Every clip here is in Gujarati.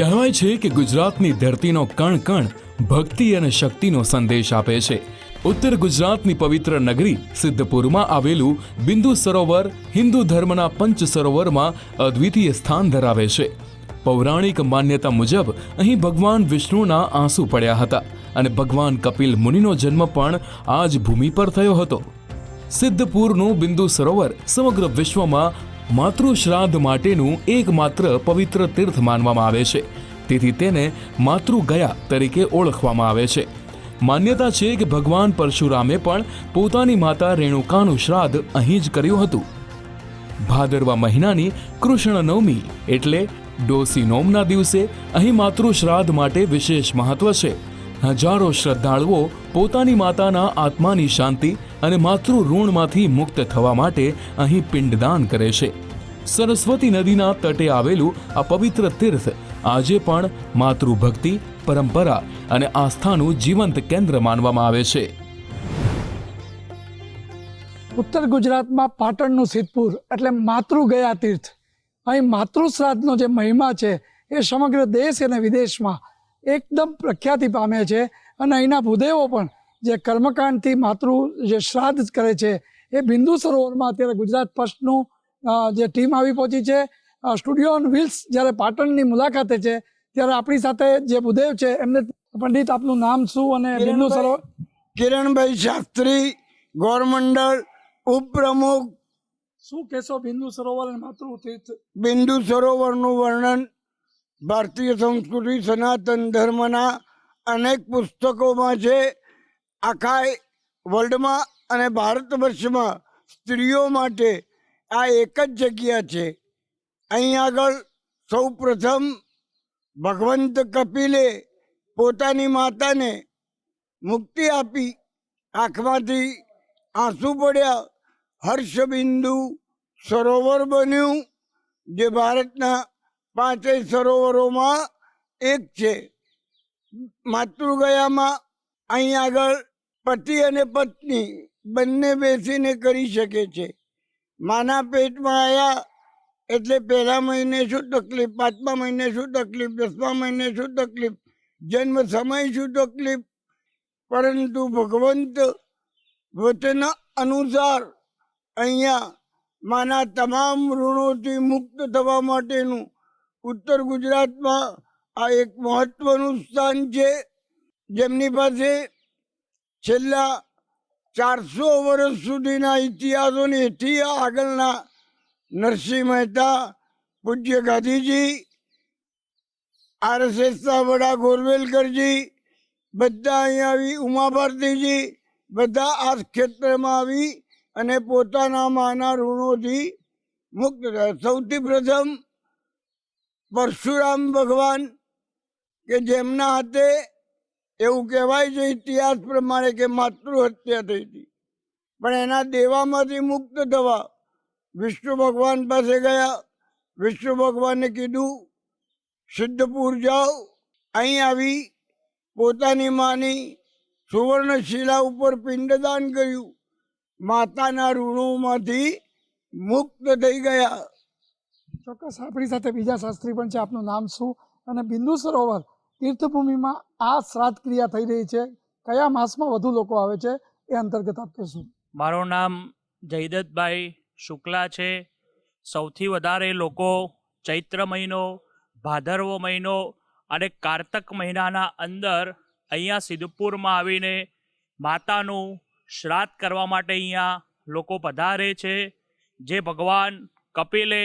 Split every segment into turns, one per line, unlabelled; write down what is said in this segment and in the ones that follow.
કહેવાય છે કે ગુજરાતની ધરતીનો કણ કણ ભક્તિ અને શક્તિનો સંદેશ આપે છે। ઉત્તર ગુજરાતની પવિત્ર નગરી સિદ્ધપુરમાં આવેલું બિંદુ સરોવર હિન્દુ ધર્મના પંચ સરોવરમાં અદ્વિતીય સ્થાન ધરાવે છે। પૌરાણિક માન્યતા મુજબ અહીં ભગવાન વિષ્ણુના આંસુ પડ્યા હતા અને ભગવાન કપિલ મુનિનો જન્મ પણ આ જ ભૂમિ પર થયો હતો। સિદ્ધપુરનું બિંદુ સરોવર સમગ્ર વિશ્વમાં માતૃશ્રાદ્ધ માટેનું એકમાત્ર પવિત્ર તીર્થ માનવામાં આવે છે, તેથી તેને માતૃગયા તરીકે ઓળખવામાં આવે છે। માન્યતા છે કે ભગવાન પરશુરામે પણ પોતાની માતા રેણુકાનું શ્રાદ્ધ અહીં જ કર્યું હતું। ભાદરવા મહિનાની કૃષ્ણ નવમી એટલે ડોસી નોમના દિવસે અહીં માતૃશ્રાદ્ધ માટે વિશેષ મહત્વ છે। હજારો શ્રદ્ધાળુઓ પોતાની માતાના આત્માની શાંતિ અને માતૃ ઋણમાંથી મુક્ત થવા માટે અહીં પિંડદાન કરે છે। સરસ્વતી નદીના તટે આવેલું આ પવિત્ર તીર્થ આજે પણ માતૃભક્તિ, પરંપરા અને આસ્થાનું જીવંત કેન્દ્ર માનવામાં આવે છે।
ઉત્તર ગુજરાતમાં પાટણનું સિદ્ધપુર એટલે માતૃગયા તીર્થ। અહીં માતૃશ્રાદ્ધનો જે મહિમા છે એ સમગ્ર દેશ અને વિદેશમાં એકદમ પ્રખ્યાતિ પામે છે અને અહીંના ભૂદેવો પણ જે કર્મકાંડથી માતૃ જે શ્રાદ્ધ કરે છે એ બિંદુ સરોવરમાં અત્યારે ગુજરાત ફર્સ્ટનું જે ટીમ આવી પહોંચી છે। સ્ટુડિયો ઓન વ્હીલ્સ જ્યારે પાટણની મુલાકાતે છે ત્યારે આપણી સાથે જે ભૂદેવ છે એમને પંડિત આપનું નામ શું અને બિંદુ સરોવર?
કિરણભાઈ શાસ્ત્રી, ગોરમંડળ ઉપપ્રમુખ।
શું કહેશો બિંદુ સરોવર અને માતૃ તીર્થ?
બિંદુ સરોવરનું વર્ણન ભારતીય સંસ્કૃતિ સનાતન ધર્મના અનેક પુસ્તકોમાં છે। આખા વર્લ્ડમાં અને ભારત વર્ષમાં સ્ત્રીઓ માટે આ એક જ જગ્યા છે। અહીં આગળ સૌ પ્રથમ ભગવંત કપિલે પોતાની માતાને મુક્તિ આપી, આંખમાંથી આંસુ પડ્યા, હર્ષબિંદુ સરોવર બન્યું, જે ભારતના 5 સરોવરોમાં એક છે। માતૃગયામાં અહીં આગળ પતિ અને પત્ની બંને બેસીને કરી શકે છે। માના પેટમાં આવ્યા એટલે પહેલા મહિને શું તકલીફ, 5મા મહિને શું તકલીફ, 10મા મહિને શું તકલીફ, જન્મ સમય શું તકલીફ, પરંતુ ભગવંત વચન અનુસાર અહીંયા માના તમામ ઋણોથી મુક્ત થવા માટેનું ઉત્તર ગુજરાતમાં આ એક મહત્વનું સ્થાન છે। જેમની પાસે છેલ્લા 400 વર્ષ સુધીના ઇતિહાસોની એથી આગળના નરસિંહ મહેતા, પૂજ્ય ગાંધીજી, RSSના વડા ગોરવેલકરજી, બધા અહીંયા આવી, ઉમા ભારતીજી, બધા આ ક્ષેત્રમાં આવી અને પોતાના માના ઋણોથી મુક્ત થયા। સૌથી પ્રથમ પરશુરામ ભગવાન કે જેમના હાથે એવું કહેવાય છે ઇતિહાસ પ્રમાણે કે માતૃ હત્યા થઈ હતી, પણ એના દેવામાંથી મુક્ત થવા વિષ્ણુ ભગવાન પાસે ગયા। વિષ્ણુ ભગવાને કીધું સિદ્ધપુર જાઓ, અહીં આવી પોતાની માની સુવર્ણશિલા ઉપર પિંડદાન કર્યું, માતાના ઋણોમાંથી મુક્ત થઈ ગયા।
ચોક્કસ આપણી સાથે બીજા શાસ્ત્રી પણ છે, આપનું નામ શું અને બિંદુ સરોવર તીર્થભૂમિમાં આ શ્રાદ્ધ ક્રિયા થઈ રહી છે, કયા માસમાં વધુ લોકો આવે છે એ અંતર્ગત આપ કહેશું?
મારું નામ જયદત્તભાઈ શુક્લા છે। સૌથી વધારે લોકો ચૈત્ર મહિનો, ભાદરવો મહિનો અને કારતક મહિનાના અંદર અહીંયા સિદ્ધપુરમાં આવીને માતાનું શ્રાદ્ધ કરવા માટે અહીંયા લોકો પધારે છે। જે ભગવાન કપિલે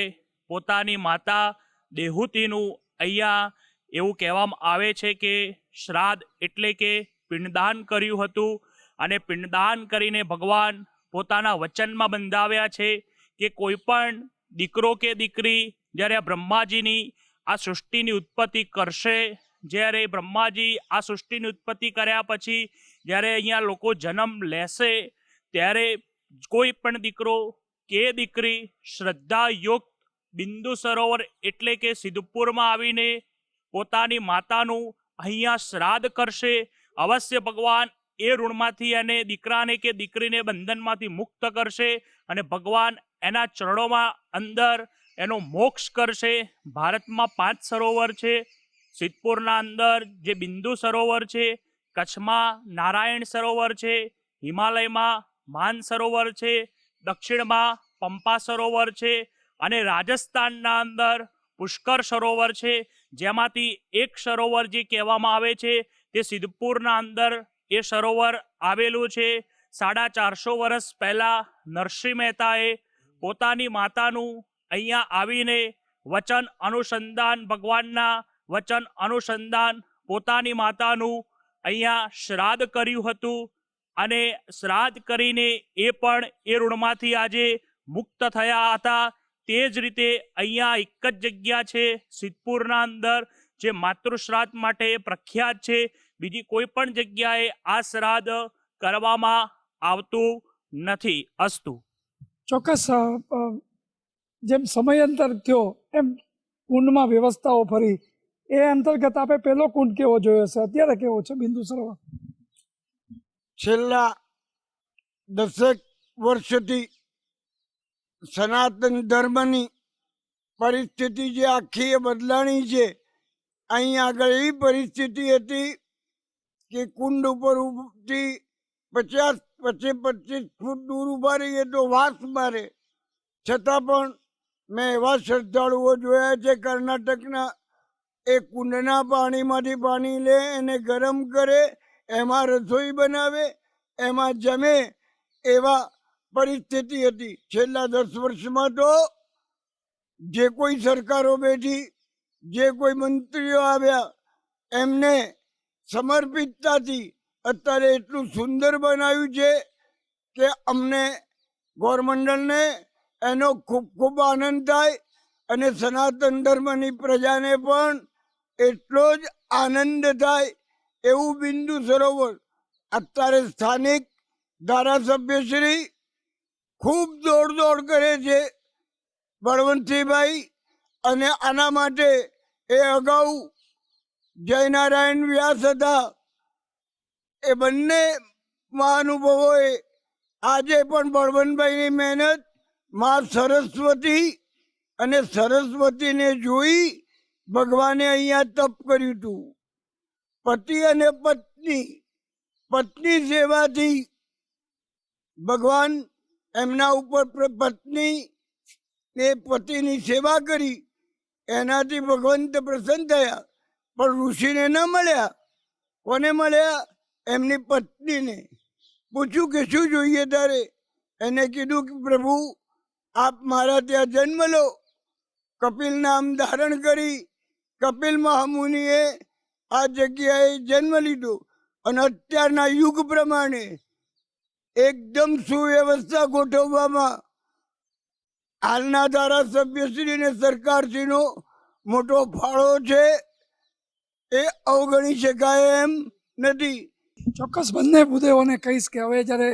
પોતાની માતા દેહૂતિનું અહીંયા એવું કહેવામાં આવે છે કે શ્રાદ્ધ એટલે કે પિંડદાન કર્યું હતું અને પિંડદાન કરીને ભગવાન પોતાના વચનમાં બંધાવ્યા છે કે કોઈ પણ દીકરો કે દીકરી જ્યારે આ બ્રહ્માજીની આ સૃષ્ટિની ઉત્પત્તિ કરશે, જ્યારે બ્રહ્માજી આ સૃષ્ટિની ઉત્પત્તિ કર્યા પછી જ્યારે અહીંયા લોકો જન્મ લેશે ત્યારે કોઈ પણ દીકરો કે દીકરી શ્રદ્ધાયુક્ત બિંદુ સરોવર એટલે કે સિદ્ધપુરમાં આવીને પોતાની માતાનું અહીંયા શ્રાદ્ધ કરશે, અવશ્ય ભગવાન એ ઋણમાંથી અને દીકરાને કે દીકરીને બંધનમાંથી મુક્ત કરશે અને ભગવાન એના ચરણોમાં અંદર એનો મોક્ષ કરશે। ભારતમાં 5 સરોવર છે, સિદ્ધપુરના અંદર જે બિંદુ સરોવર છે, કચ્છમાં નારાયણ સરોવર છે, હિમાલયમાં માન સરોવર છે, દક્ષિણમાં પંપા સરોવર છે અને રાજસ્થાનના અંદર પુષ્કર સરોવર છે, જેમાંથી એક સરોવર જે કહેવામાં આવે છે તે સિદ્ધપુરના અંદર એ સરોવર આવેલું છે. 450 વર્ષ પહેલાં નરસિંહ મહેતાએ પોતાની માતાનું અહીંયા આવીને વચન અનુસંધાન, ભગવાનના વચન અનુસંધાન પોતાની માતાનું અહીંયા શ્રાદ્ધ કર્યું હતું અને શ્રાદ્ધ કરીને એ પણ એ ઋણમાંથી આજે મુક્ત થયા હતા. તે જ રીતે અહીંયા એક જ જગ્યા છે સિદ્ધપુરના અંદર જે માતૃશ્રાદ્ધ માટે પ્રખ્યાત છે. બીજી કોઈ પણ જગ્યાએ આ શ્રાદ્ધ કરવામાં આવતું નથી. અસ્તુ.
ચોક્કસ જેમ સમયાંતર થયો એમ કુંડમાં વ્યવસ્થાઓ ફરી એ અંતર્ગત આપણે પહેલો કુંડ કેવો જોયો છે, અત્યારે કેવો છે બિંદુ સરોવર?
છેલ્લા 10 વર્ષથી સનાતન ધર્મની પરિસ્થિતિ જે આખી એ બદલાણી છે. અહીં આગળ એવી પરિસ્થિતિ હતી કે કુંડ ઉપરથી 25 ફૂટ દૂર ઉભા રહીએ તો વાસ મારે. છતાં પણ મેં એવા શ્રદ્ધાળુઓ જોયા છે કર્ણાટકના, એ કુંડના પાણીમાંથી પાણી લે, એને ગરમ કરે, એમાં રસોઈ બનાવે, એમાં જમે. એવા પરિસ્થિતિ હતી. છેલ્લા 10 વર્ષમાં તો જે કોઈ સરકારો બેઠી, જે કોઈ મંત્રીઓ આવ્યા, એમને સમર્પિતતાથી અત્યારે એટલું સુંદર બનાવ્યું છે કે અમને ગોરમંડળને એનો ખૂબ ખૂબ આનંદ થાય અને સનાતન ધર્મની પ્રજાને પણ એટલો જ આનંદ થાય એવું બિંદુ સરોવર. અત્યારે સ્થાનિક ધારાસભ્યશ્રી ખૂબ દોડ કરે છે બળવંતસિંહભાઈ, અને આના માટે એ અગાઉ જયનારાયણ વ્યાસ હતા, એ બંને મહાનુભાવોએ આજે પણ બળવંતભાઈની મહેનત, માં સરસ્વતી અને સરસ્વતીને જોઈ ભગવાને અહીંયા તપ કર્યું હતું. પતિ અને પત્ની સેવાથી ભગવાન એમના ઉપર પત્ની એ પતિની સેવા કરી, એનાથી ભગવંત પ્રસન્ન થયા. પણ ઋષિને ન મળ્યા. કોને મળ્યા? એમની પત્નીને. પૂછ્યું કે શું જોઈએ તારે? એને કીધું કે પ્રભુ આપ મારા ત્યાં જન્મ લો. કપિલ નામ ધારણ કરી કપિલ મહામુનિએ આ જગ્યાએ જન્મ લીધો અને અત્યારના યુગ પ્રમાણે એકદમ સુવ્યવસ્થા ગોઠવવામાં હાલના ધારાસભ્યશ્રી અને સરકારશ્રીનો મોટો ફાળો છે, એ અવગણી શકાય એમ નથી.
ચોક્કસ બંને ભૂદેવોને કહીશ કે હવે જ્યારે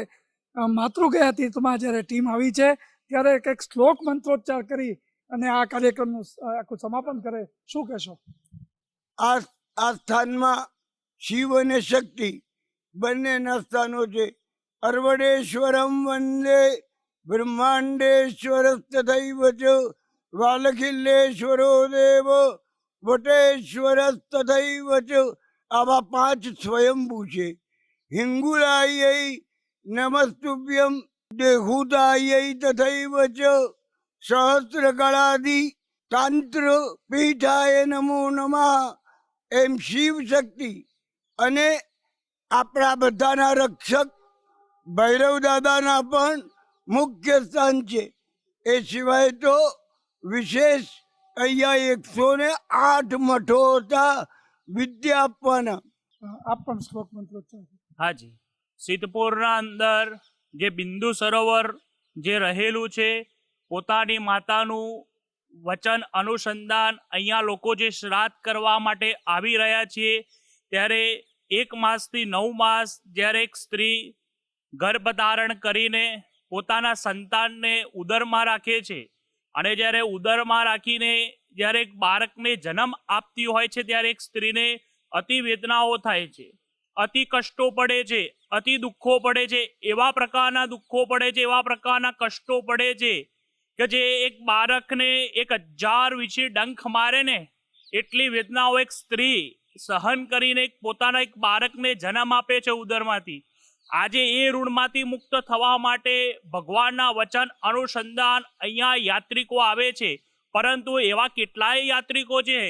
માતૃગયા તીર્થમાં જ્યારે ટીમ આવી છે ત્યારે કંઈક શ્લોક મંત્રોચ્ચાર કરી અને આ કાર્યક્રમનું આખું સમાપન કરે. શું કહેશો?
આ સ્થાનમાં શિવ અને શક્તિ બંનેના સ્થાનો છે. અર્વડેશ્વરમ વંદે બ્રહ્માંડેશ્વર તથૈવ ચ વાલખિલ્લેશ્વરો દેવ વટેશ્વર તથૈવ ચ. આવા 5 સ્વયંભૂ છે. હિંગુલાય નમસ્તુભ્યમ દેહુતાય તથૈવ ચ સહસ્રકળાદિ તાંત્ર પીઠાય નમો નમઃ. એમ શિવ શક્તિ અને આપણા બધાના રક્ષક ભૈરવ દાદાના પણ મુખ્ય સ્થાન છે. એ સિવાય તો વિશેષ અહીંયા 108 મઠો હતા વિદ્યા આપવાના.
આપ પણ શ્લોક મંત્રોચ્ચાર.
હાજી. સિદ્ધપુરના અંદર જે બિંદુ સરોવર જે રહેલું છે, પોતાની માતાનું વચન અનુસંધાન અહીંયા લોકો જે શ્રાદ્ધ કરવા માટે આવી રહ્યા છીએ, ત્યારે 1 માસથી 9 માસ જ્યારે એક સ્ત્રી ગર્ભ ધારણ કરીને પોતાના સંતાનને ઉદરમાં રાખે છે અને જ્યારે ઉદરમાં રાખીને જ્યારે એક બાળકને જન્મ આપતી હોય છે, ત્યારે એક સ્ત્રીને અતિ વેદનાઓ થાય છે, અતિ કષ્ટો પડે છે, અતિ દુઃખો પડે છે. એવા પ્રકારના દુઃખો પડે છે, એવા પ્રકારના કષ્ટો પડે છે કે જે એક બાળકને 1000 વીછી ડંખ મારે ને એટલી વેદનાઓ એક સ્ત્રી સહન કરીને પોતાના એક બાળકને જન્મ આપે છે ઉદરમાંથી. આજે એ ઋણમાંથી મુક્ત થવા માટે ભગવાનના વચન અનુસંધાન અહીંયા યાત્રિકો આવે છે, પરંતુ એવા કેટલાય યાત્રિકો છે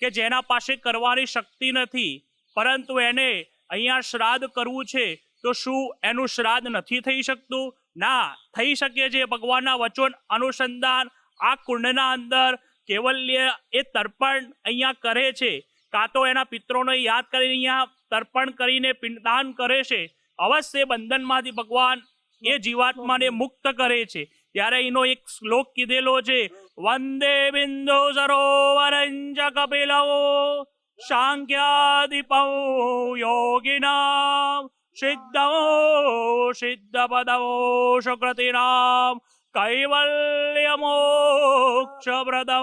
કે જેના પાસે કરવાની શક્તિ નથી, પરંતુ એને અહીંયા શ્રાદ્ધ કરવું છે, તો શું એનું શ્રાદ્ધ નથી થઈ શકતું? ના, થઈ શકે છે. ભગવાનના વચન અનુસંધાન આ કુંડના અંદર કેવલ્ય એ તર્પણ અહીંયા કરે છે, કાં તો એના પિત્રોને યાદ કરીને અહીંયા તર્પણ કરીને પિંડદાન કરે છે. અવશ્ય બંધનમાંથી ભગવાન એ જીવાત્માને મુક્ત કરે છે. ત્યારે એનો એક શ્લોક કીધેલો છે, વંદે બિંદુ સરોવરંજ કપિલો સાંખ્યાદિપૌ યોગિનામ સિદ્ધો સિદ્ધપદો સુકૃતિનામ કૈવલ્ય મોક્ષપ્રદો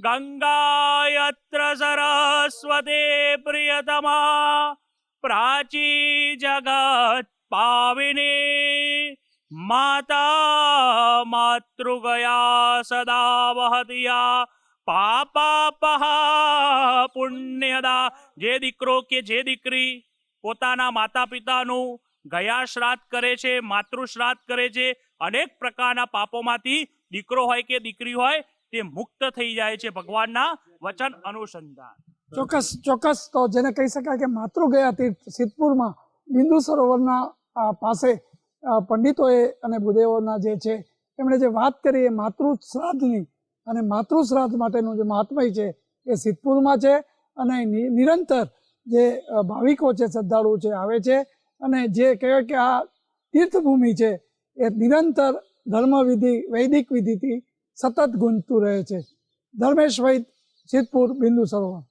ગંગાયત્ર સરસ્વતી પ્રિયતમા પ્રાચી જગત પાવિની માતા માતૃગયા સદા વહતિયા પાપાપહા પુણ્યદા. જે દીકરો કે જે દીકરી પોતાના માતા પિતાનું ગયા શ્રાદ્ધ કરે છે, માતૃ શ્રાદ્ધ કરે છે, અનેક પ્રકારના પાપોમાંથી દીકરો હોય કે દીકરી હોય તે મુક્ત થઈ જાય છે ભગવાનના વચન અનુસંધાન.
ચોક્કસ તો જેને કહી શકાય કે માતૃગયા તીર્થ સિદ્ધપુરમાં બિંદુ સરોવરના પાસે પંડિતોએ અને ભૂદેવોના જે છે એમણે જે વાત કરી એ માતૃ શ્રાદ્ધની અને માતૃ શ્રાદ્ધ માટેનું જે મહાત્મય છે એ સિદ્ધપુરમાં છે. અને નિરંતર જે ભાવિકો છે, શ્રદ્ધાળુ છે, આવે છે અને જે કહેવાય કે આ તીર્થભૂમિ છે એ નિરંતર ધર્મવિધિ વૈદિક વિધિથી સતત ગુંજતું રહે છે. ધર્મેશ વૈદ, સિદ્ધપુર, બિંદુ સરોવર.